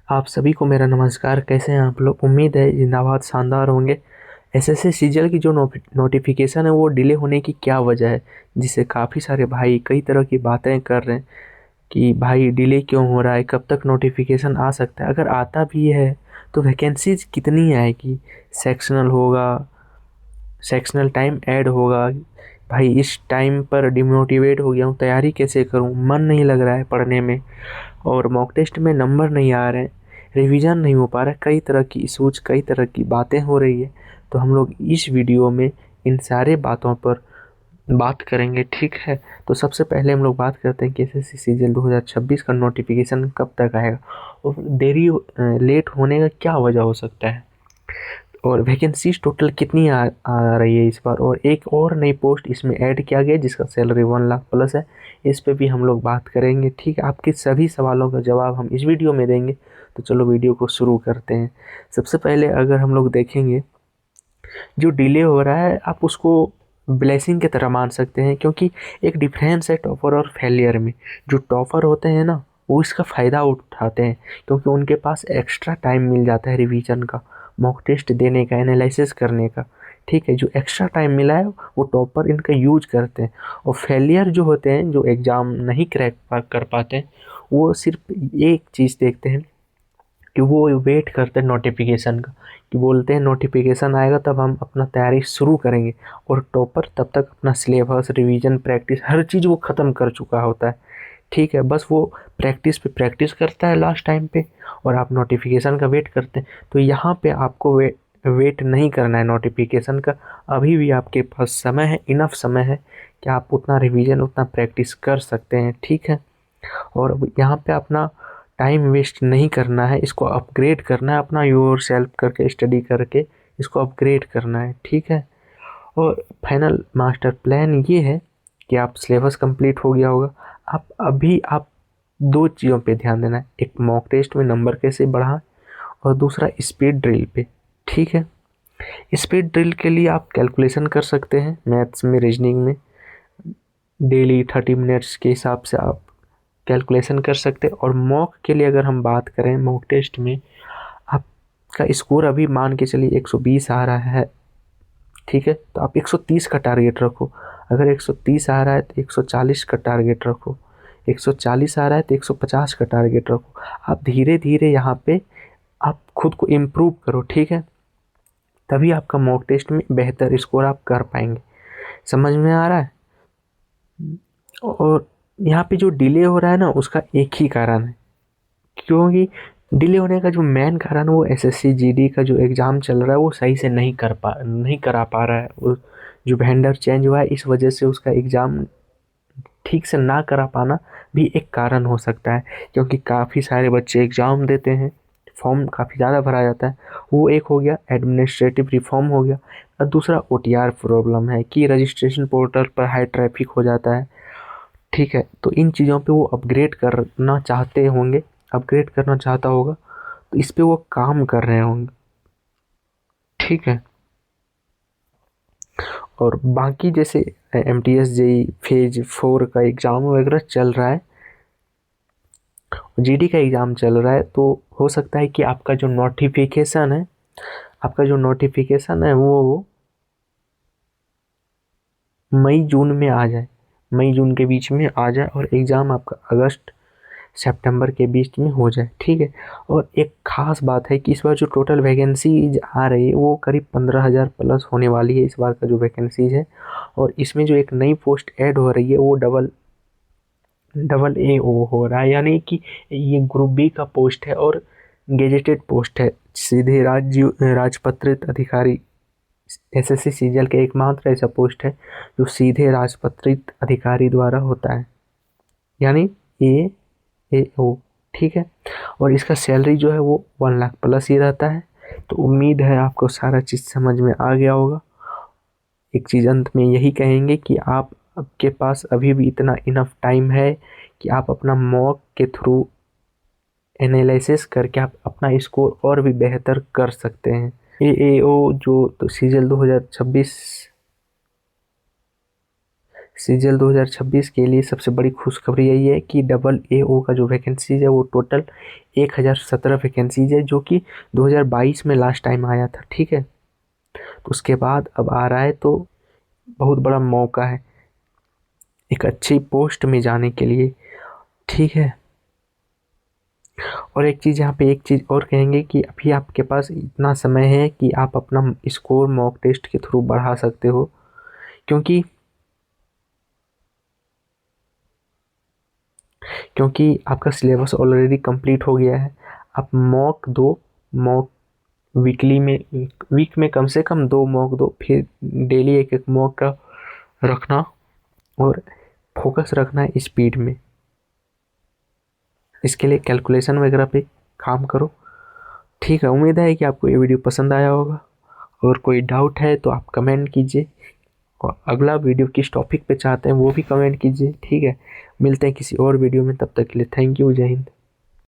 आप सभी को मेरा नमस्कार। कैसे हैं आप लोग? उम्मीद है जिंदाबाद शानदार होंगे। एसएससी सीजीएल की जो नोटिफिकेशन है वो डिले होने की क्या वजह है, जिससे काफ़ी सारे भाई कई तरह की बातें कर रहे हैं कि भाई डिले क्यों हो रहा है, कब तक नोटिफिकेशन आ सकता है, अगर आता भी है तो वैकेंसीज कितनी आएगी, सेक्शनल होगा, सेक्शनल टाइम ऐड होगा। भाई इस टाइम पर डिमोटिवेट हो गया हूँ, तैयारी कैसे करूँ, मन नहीं लग रहा है पढ़ने में, और मॉक टेस्ट में नंबर नहीं आ रहे हैं, रिवीजन नहीं हो पा रहा है, कई तरह की इशूज, कई तरह की बातें हो रही है। तो हम लोग इस वीडियो में इन सारे बातों पर बात करेंगे, ठीक है। तो सबसे पहले हम लोग बात करते हैं कि एसएससी सीजीएल 2026 का नोटिफिकेशन कब तक आएगा और देरी लेट होने का क्या वजह हो सकता है, और वैकेंसीज टोटल कितनी आ रही है इस बार, और एक और नई पोस्ट इसमें ऐड किया गया जिसका सैलरी 1 लाख प्लस है। इस पे भी हम लोग बात करेंगे, ठीक है। आपके सभी सवालों का जवाब हम इस वीडियो में देंगे। तो चलो वीडियो को शुरू करते हैं। सबसे पहले अगर हम लोग देखेंगे, जो डिले हो रहा है आप उसको ब्लेसिंग की तरह मान सकते हैं, क्योंकि एक डिफरेंस है टॉपर और फेलियर में। जो टॉपर होते हैं ना, वो इसका फ़ायदा उठाते हैं, क्योंकि उनके पास एक्स्ट्रा टाइम मिल जाता है रिवीजन का, मॉक टेस्ट देने का, एनालिसिस करने का, ठीक है। जो एक्स्ट्रा टाइम मिला है वो टॉपर इनका यूज करते हैं। और फेलियर जो होते हैं, जो एग्ज़ाम नहीं क्रैक कर पाते हैं, वो सिर्फ एक चीज़ देखते हैं कि वो वेट करते हैं नोटिफिकेशन का, कि बोलते हैं नोटिफिकेशन आएगा तब हम अपना तैयारी शुरू करेंगे। और टॉपर तब तक अपना सिलेबस, रिवीजन, प्रैक्टिस, हर चीज़ वो ख़त्म कर चुका होता है, ठीक है। बस वो प्रैक्टिस पे प्रैक्टिस करता है लास्ट टाइम पे, और आप नोटिफिकेशन का वेट करते हैं। तो यहाँ पे आपको वेट नहीं करना है नोटिफिकेशन का। अभी भी आपके पास समय है, इनफ समय है कि आप उतना रिवीजन, उतना प्रैक्टिस कर सकते हैं, ठीक है। और यहाँ पे अपना टाइम वेस्ट नहीं करना है, इसको अपग्रेड करना है, अपना योर सेल्फ करके, स्टडी करके इसको अपग्रेड करना है, ठीक है। और फाइनल मास्टर प्लान ये है कि आप सिलेबस कंप्लीट हो गया होगा। आप दो चीज़ों पे ध्यान देना है, एक मॉक टेस्ट में नंबर कैसे बढ़ाएं, और दूसरा स्पीड ड्रिल पे, ठीक है। स्पीड ड्रिल के लिए आप कैलकुलेशन कर सकते हैं, मैथ्स में, रीजनिंग में, डेली 30 मिनट्स के हिसाब से आप कैलकुलेशन कर सकते हैं। और मॉक के लिए अगर हम बात करें, मॉक टेस्ट में आपका स्कोर अभी मान के चलिए 120 आ रहा है, ठीक है, तो आप 130 का टारगेट रखो। अगर 130 आ रहा है तो 140 का टारगेट रखो, 140 आ रहा है तो 150 का टारगेट रखो। आप धीरे धीरे यहाँ पे आप खुद को इम्प्रूव करो, ठीक है। तभी आपका मॉक टेस्ट में बेहतर स्कोर आप कर पाएंगे। समझ में आ रहा है? और यहाँ पे जो डिले हो रहा है ना, उसका एक ही कारण है, क्योंकि डिले होने का जो मेन कारण वो एसएससी जीडी का जो एग्ज़ाम चल रहा है वो सही से नहीं करा पा रहा है। वो जो वेंडर चेंज हुआ है, इस वजह से उसका एग्ज़ाम ठीक से ना करा पाना भी एक कारण हो सकता है, क्योंकि काफ़ी सारे बच्चे एग्ज़ाम देते हैं, फॉर्म काफ़ी ज़्यादा भरा जाता है। वो एक हो गया, एडमिनिस्ट्रेटिव रिफॉर्म हो गया। और दूसरा ओटीआर प्रॉब्लम है कि रजिस्ट्रेशन पोर्टल पर हाई ट्रैफिक हो जाता है, ठीक है। तो इन चीज़ों पे वो अपग्रेड करना चाहते होंगे, अपग्रेड करना चाहता होगा, तो इस पे वो काम कर रहे होंगे, ठीक है। और बाकी जैसे एमटीएस जेई फेज 4 का एग्ज़ाम वगैरह चल रहा है, जीडी का एग्ज़ाम चल रहा है, तो हो सकता है कि आपका जो नोटिफिकेशन है वो मई जून में आ जाए, मई जून के बीच में आ जाए, और एग्ज़ाम आपका अगस्त सितंबर के बीच में हो जाए, ठीक है। और एक ख़ास बात है कि इस बार जो टोटल वैकेंसीज आ रही है वो करीब 15,000 प्लस होने वाली है, इस बार का जो वैकेंसीज है। और इसमें जो एक नई पोस्ट ऐड हो रही है वो डबल डबल ए ओ हो रहा है, यानी कि ये ग्रुप बी का पोस्ट है और गेजेटेड पोस्ट है, सीधे राजपत्रित अधिकारी। एसएससी सीजीएल का एकमात्र ऐसा पोस्ट है जो सीधे राजपत्रित अधिकारी द्वारा होता है, यानी ए ए ओ, ठीक है। और इसका सैलरी जो है वो 1 लाख प्लस ही रहता है। तो उम्मीद है आपको सारा चीज़ समझ में आ गया होगा। एक चीज़ अंत में यही कहेंगे कि आपके पास अभी भी इतना इनफ टाइम है कि आप अपना मॉक के थ्रू एनालिसिस करके आप अपना स्कोर और भी बेहतर कर सकते हैं। ए ओ जो तो सीजीएल 2026 सीजीएल 2026 के लिए सबसे बड़ी खुशखबरी यही है कि डबल AO का जो वैकेंसीज है वो टोटल 1017 वैकेंसीज है, जो कि 2022 में लास्ट टाइम आया था। ठीक है, तो उसके बाद अब आ रहा है, तो बहुत बड़ा मौका है एक अच्छी पोस्ट में जाने के लिए। ठीक है, और एक चीज़ यहाँ पे एक चीज़ और कहेंगे कि अभी आपके पास इतना समय है कि आप अपना स्कोर मॉक टेस्ट के थ्रू बढ़ा सकते हो, क्योंकि क्योंकि आपका सिलेबस ऑलरेडी कंप्लीट हो गया है। आप मॉक दो, मॉक वीक में कम से कम 2 मॉक दो, फिर डेली एक एक मॉक का रखना और फोकस रखना है स्पीड में। इसके लिए कैलकुलेशन वगैरह पे काम करो। ठीक है, उम्मीद है कि आपको ये वीडियो पसंद आया होगा, और कोई डाउट है तो आप कमेंट कीजिए, और अगला वीडियो किस टॉपिक पे चाहते हैं वो भी कमेंट कीजिए। ठीक है, मिलते हैं किसी और वीडियो में, तब तक के लिए थैंक यू, जय हिंद।